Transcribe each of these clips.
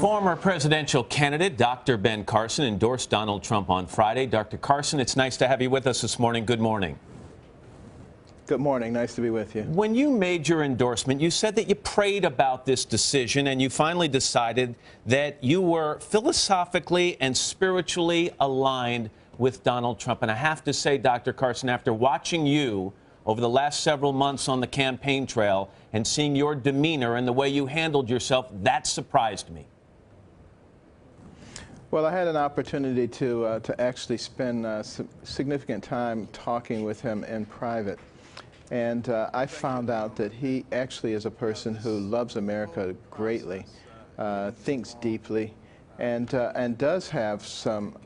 Former presidential candidate Dr. Ben Carson endorsed Donald Trump on Friday. Dr. Carson, it's nice to have you with us this morning. Good morning. Good morning. Nice to be with you. When you made your endorsement, you said that you prayed about this decision and you finally decided that you were philosophically and spiritually aligned with Donald Trump. And I have to say, Dr. Carson, after watching you over the last several months on the campaign trail and seeing your demeanor and the way you handled yourself, that surprised me. Well, I had an opportunity to actually spend significant time talking with him in private. And I found out that he actually is a person who loves America greatly, thinks deeply, and does have some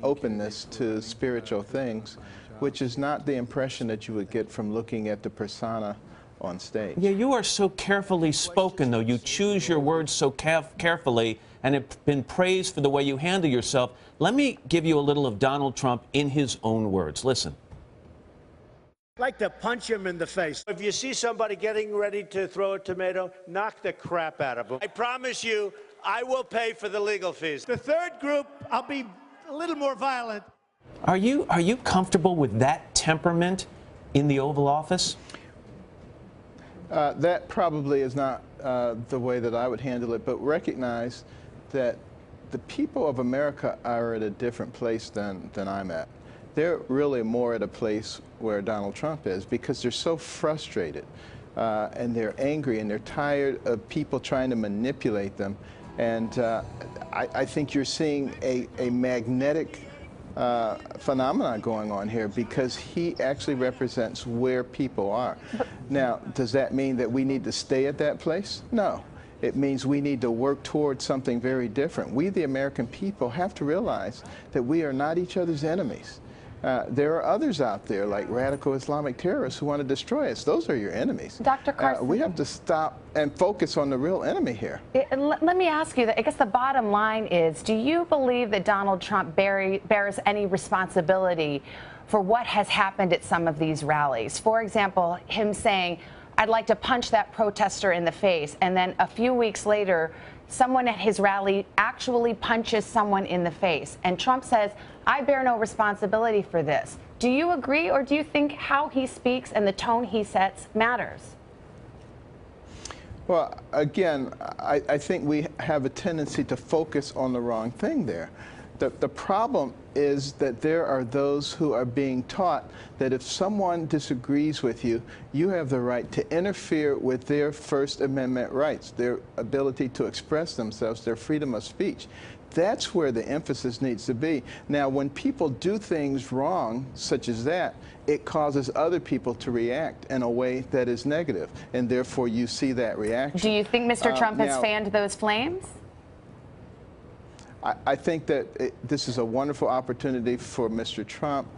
openness to spiritual things, which is not the impression that you would get from looking at the persona on stage. Yeah, you are so carefully spoken, though. You choose your words so carefully, and have been praised for the way you handle yourself. Let me give you a little of Donald Trump in his own words. Listen. I'd like to punch him in the face. If you see somebody getting ready to throw a tomato, knock the crap out of him. I promise you, I will pay for the legal fees. The third group, I'll be a little more violent. Are you comfortable with that temperament in the Oval Office? That probably is not the way that I would handle it, but recognize that the people of America are at a different place than I'm at. They're really more at a place where Donald Trump is, because they're so frustrated and they're angry and they're tired of people trying to manipulate them. And I think you're seeing a magnetic phenomenon going on here, because he actually represents where people are. Now, does that mean that we need to stay at that place? No. It means we need to work towards something very different. We, the American people, have to realize that we are not each other's enemies. There are others out there, like radical Islamic terrorists, who want to destroy us. Those are your enemies. Dr. Carson, we have to stop and focus on the real enemy here. Let me ask you, I guess the bottom line is, do you believe that Donald Trump bears any responsibility for what has happened at some of these rallies? For example, him saying, I'd like to punch that protester in the face, and then a few weeks later, someone at his rally actually punches someone in the face. And Trump says, I bear no responsibility for this. Do you agree, or do you think how he speaks and the tone he sets matters? Well, again, I think we have a tendency to focus on the wrong thing there. The problem is that there are those who are being taught that if someone disagrees with you, you have the right to interfere with their First Amendment rights, their ability to express themselves, their freedom of speech. That's where the emphasis needs to be. Now, when people do things wrong, such as that, it causes other people to react in a way that is negative, and therefore you see that reaction. Do you think Mr. Trump has fanned those flames? I think that this is a wonderful opportunity for Mr. Trump,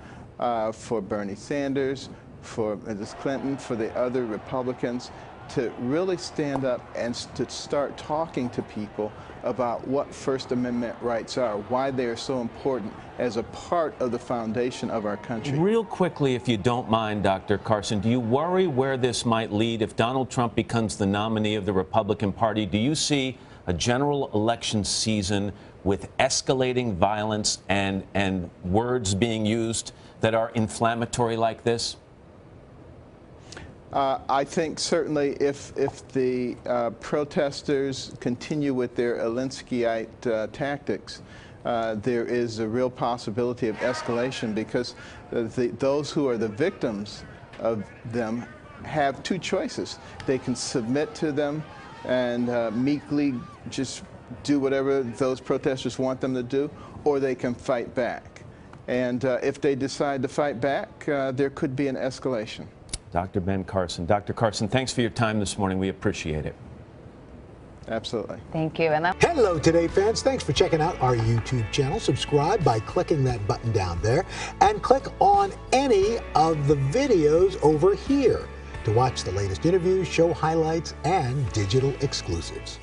for Bernie Sanders, for Mrs. Clinton, for the other Republicans, to really stand up and to start talking to people about what First Amendment rights are, why they are so important as a part of the foundation of our country. Real quickly, if you don't mind, Dr. Carson, do you worry where this might lead if Donald Trump becomes the nominee of the Republican Party? Do you see a general election season with escalating violence and words being used that are inflammatory like this? I think certainly if the protesters continue with their Alinskyite tactics, there is a real possibility of escalation, because those who are the victims of them have two choices. They can submit to them and meekly just do whatever those protesters want them to do, or they can fight back. And if they decide to fight back, there could be an escalation. Dr. Ben Carson. Dr. Carson, thanks for your time this morning. We appreciate it. Absolutely. Thank you. Hello, Today fans. Thanks for checking out our YouTube channel. Subscribe by clicking that button down there, and click on any of the videos over here to watch the latest interviews, show highlights, and digital exclusives.